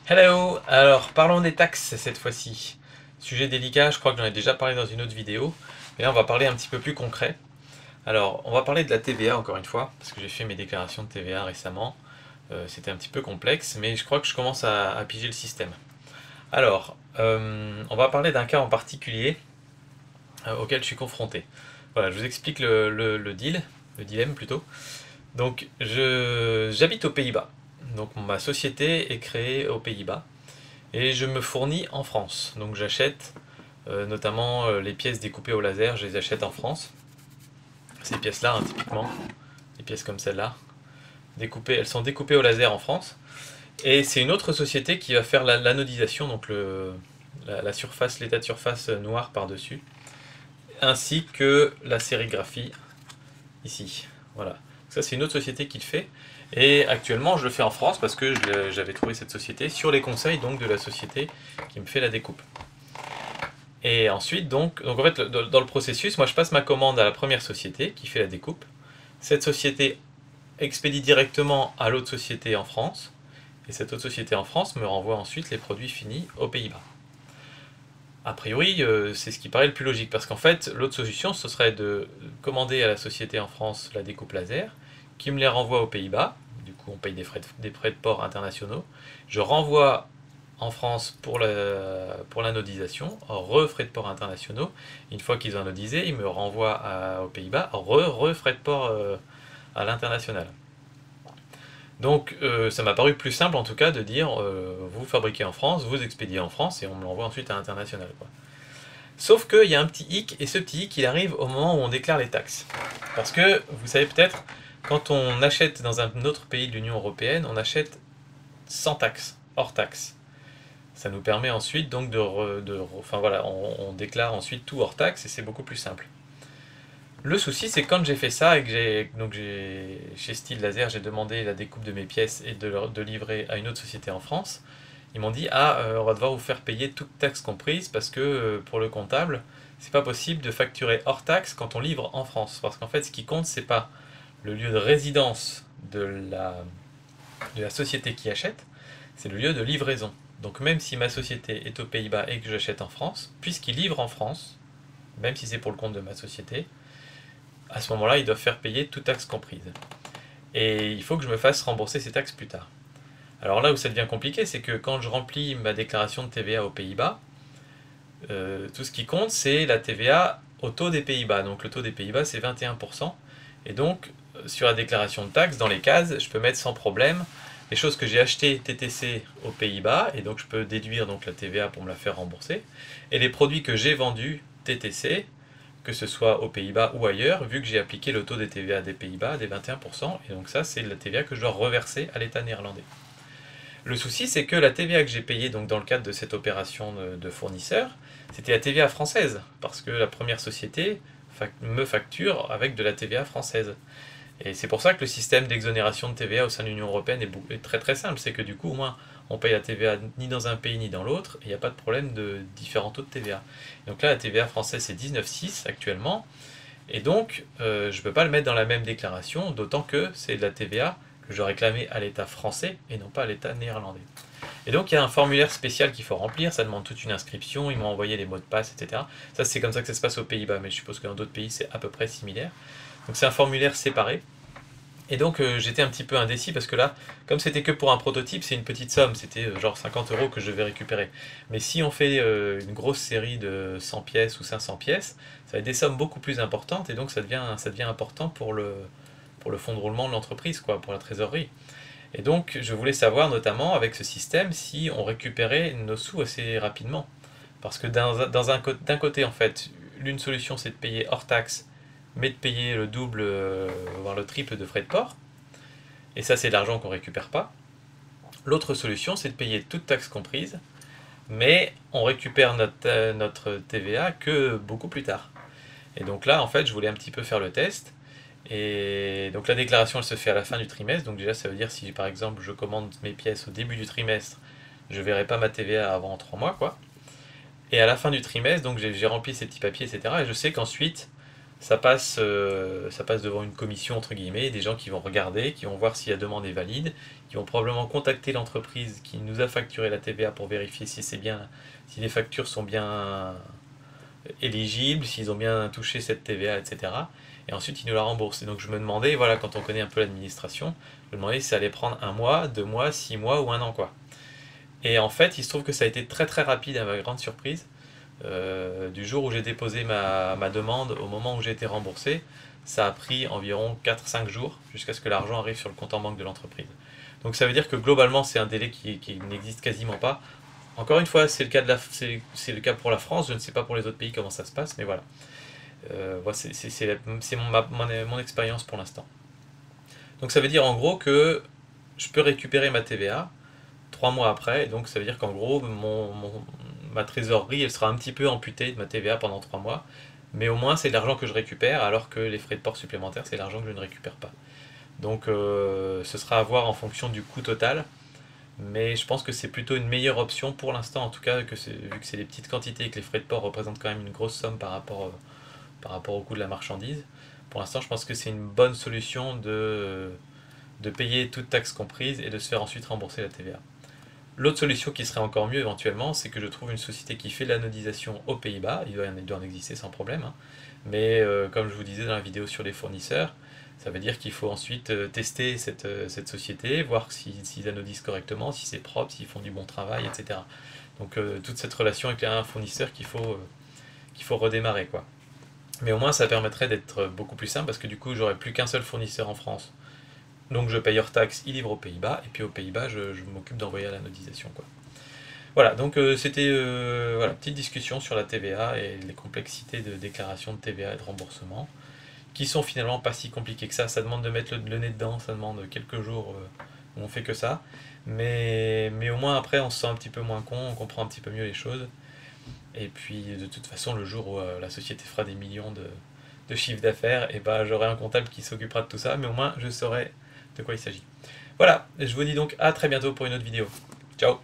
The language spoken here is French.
Hello! Alors, parlons des taxes cette fois-ci. Sujet délicat, je crois que j'en ai déjà parlé dans une autre vidéo, mais là on va parler un petit peu plus concret. Alors, on va parler de la TVA encore une fois, parce que j'ai fait mes déclarations de TVA récemment. C'était un petit peu complexe, mais je crois que je commence à piger le système. Alors, on va parler d'un cas en particulier auquel je suis confronté. Voilà, je vous explique le deal, le dilemme plutôt. Donc, j'habite aux Pays-Bas. Donc, ma société est créée aux Pays-Bas. Et je me fournis en France. Donc j'achète notamment les pièces découpées au laser, je les achète en France. Ces pièces-là, hein, typiquement, des pièces comme celle-là, elles sont découpées au laser en France. Et c'est une autre société qui va faire l'anodisation, donc la surface, l'état de surface noir par-dessus, ainsi que la sérigraphie ici. Voilà. Ça, c'est une autre société qui le fait. Et actuellement, je le fais en France parce que j'avais trouvé cette société sur les conseils donc de la société qui me fait la découpe. Et ensuite, donc en fait, dans le processus, moi je passe ma commande à la première société qui fait la découpe. Cette société expédie directement à l'autre société en France. Et cette autre société en France me renvoie ensuite les produits finis aux Pays-Bas. A priori, c'est ce qui paraît le plus logique, parce qu'en fait, l'autre solution, ce serait de commander à la société en France la découpe laser, qui me les renvoie aux Pays-Bas. Du coup, on paye des frais de port internationaux. Je renvoie en France pour l'anodisation, frais de port internationaux. Une fois qu'ils ont anodisé, ils me renvoient aux Pays-Bas, frais de port à l'international. Donc ça m'a paru plus simple en tout cas de dire vous fabriquez en France, vous expédiez en France et on me l'envoie ensuite à l'international. Sauf qu'il y a un petit hic, et ce petit hic il arrive au moment où on déclare les taxes. Parce que vous savez peut-être, quand on achète dans un autre pays de l'Union Européenne, on achète sans taxe, hors taxe. Ça nous permet ensuite donc enfin voilà, on déclare ensuite tout hors taxe et c'est beaucoup plus simple. Le souci, c'est quand j'ai fait ça et que chez Style Laser, j'ai demandé la découpe de mes pièces et de livrer à une autre société en France. Ils m'ont dit on va devoir vous faire payer toute taxe comprise parce que pour le comptable, c'est pas possible de facturer hors taxe quand on livre en France. Parce qu'en fait, ce qui compte, c'est pas le lieu de résidence de la société qui achète, c'est le lieu de livraison. Donc même si ma société est aux Pays-Bas et que j'achète en France, puisqu'ils livrent en France, même si c'est pour le compte de ma société, à ce moment-là, ils doivent faire payer toute taxe comprise. Et il faut que je me fasse rembourser ces taxes plus tard. Alors là où ça devient compliqué, c'est que quand je remplis ma déclaration de TVA aux Pays-Bas, tout ce qui compte, c'est la TVA au taux des Pays-Bas. Donc le taux des Pays-Bas, c'est 21%. Et donc, sur la déclaration de taxes, dans les cases, je peux mettre sans problème les choses que j'ai achetées TTC aux Pays-Bas, et donc je peux déduire donc la TVA pour me la faire rembourser, et les produits que j'ai vendus TTC, que ce soit aux Pays-Bas ou ailleurs, vu que j'ai appliqué le taux des TVA des Pays-Bas des 21%, et donc ça c'est la TVA que je dois reverser à l'État néerlandais. Le souci, c'est que la TVA que j'ai payée donc, dans le cadre de cette opération de fournisseur, c'était la TVA française, parce que la première société me facture avec de la TVA française. Et c'est pour ça que le système d'exonération de TVA au sein de l'Union Européenne est très très simple, c'est que du coup, au moins, on paye la TVA ni dans un pays ni dans l'autre, et il n'y a pas de problème de différents taux de TVA. Donc là, la TVA française, c'est 19,6 actuellement, et donc, je ne peux pas le mettre dans la même déclaration, d'autant que c'est de la TVA que je réclamais à l'État français et non pas à l'État néerlandais. Et donc il y a un formulaire spécial qu'il faut remplir, ça demande toute une inscription, ils m'ont envoyé les mots de passe, etc. Ça c'est comme ça que ça se passe aux Pays-Bas, mais je suppose que dans d'autres pays c'est à peu près similaire. Donc c'est un formulaire séparé. Et donc j'étais un petit peu indécis parce que là, comme c'était que pour un prototype, c'est une petite somme, c'était genre 50 € que je vais récupérer. Mais si on fait une grosse série de 100 pièces ou 500 pièces, ça va être des sommes beaucoup plus importantes et donc ça devient important pour le fonds de roulement de l'entreprise, quoi, pour la trésorerie. Et donc je voulais savoir notamment avec ce système si on récupérait nos sous assez rapidement. Parce que d'un côté, en fait, l'une solution c'est de payer hors taxe mais de payer le double, voire le triple de frais de port. Et ça, c'est de l'argent qu'on ne récupère pas. L'autre solution, c'est de payer toute taxe comprise, mais on récupère notre TVA que beaucoup plus tard. Et donc là, en fait, je voulais un petit peu faire le test. Et donc la déclaration, elle se fait à la fin du trimestre. Donc déjà, ça veut dire si, par exemple, je commande mes pièces au début du trimestre, je ne verrai pas ma TVA avant 3 mois, quoi. Et à la fin du trimestre, donc j'ai rempli ces petits papiers, etc. Et je sais qu'ensuite, ça passe devant une commission, entre guillemets, des gens qui vont regarder, qui vont voir si la demande est valide, qui vont probablement contacter l'entreprise qui nous a facturé la TVA pour vérifier si c'est bien, si les factures sont bien éligibles, s'ils ont bien touché cette TVA, etc. Et ensuite, ils nous la remboursent. Et donc je me demandais, voilà, quand on connaît un peu l'administration, je me demandais si ça allait prendre 1 mois, 2 mois, 6 mois ou 1 an, quoi. Et en fait, il se trouve que ça a été très très rapide à ma grande surprise. Du jour où j'ai déposé ma demande au moment où j'ai été remboursé, ça a pris environ 4-5 jours jusqu'à ce que l'argent arrive sur le compte en banque de l'entreprise. Donc ça veut dire que globalement c'est un délai qui n'existe quasiment pas. Encore une fois, c'est le cas c'est le cas pour la France, je ne sais pas pour les autres pays comment ça se passe, mais voilà. Voilà, c'est mon expérience pour l'instant. Donc ça veut dire en gros que je peux récupérer ma TVA 3 mois après, et donc ça veut dire qu'en gros ma trésorerie elle sera un petit peu amputée de ma TVA pendant 3 mois, mais au moins c'est de l'argent que je récupère, alors que les frais de port supplémentaires c'est l'argent que je ne récupère pas. Donc ce sera à voir en fonction du coût total, mais je pense que c'est plutôt une meilleure option pour l'instant, en tout cas, vu que c'est des petites quantités et que les frais de port représentent quand même une grosse somme par rapport au coût de la marchandise. Pour l'instant, je pense que c'est une bonne solution de payer toute taxe comprise et de se faire ensuite rembourser la TVA. L'autre solution qui serait encore mieux éventuellement, c'est que je trouve une société qui fait de l'anodisation aux Pays-Bas, il doit en exister sans problème, hein. Mais comme je vous disais dans la vidéo sur les fournisseurs, ça veut dire qu'il faut ensuite tester cette société, voir s'ils anodisent correctement, si c'est propre, s'ils font du bon travail, etc. Donc toute cette relation avec un fournisseur qu'il faut redémarrer, quoi. Mais au moins ça permettrait d'être beaucoup plus simple, parce que du coup j'aurais plus qu'un seul fournisseur en France. Donc je paye hors taxe, il livre aux Pays-Bas, et puis aux Pays-Bas je m'occupe d'envoyer à l'anodisation, quoi. Voilà, donc c'était voilà, petite discussion sur la TVA et les complexités de déclaration de TVA et de remboursement, qui sont finalement pas si compliquées que ça demande de mettre le nez dedans, ça demande quelques jours où on fait que ça, mais au moins après on se sent un petit peu moins con, on comprend un petit peu mieux les choses, et puis de toute façon le jour où la société fera des millions de chiffre d'affaires, et ben j'aurai un comptable qui s'occupera de tout ça, mais au moins je saurai de quoi il s'agit. Voilà, je vous dis donc à très bientôt pour une autre vidéo. Ciao!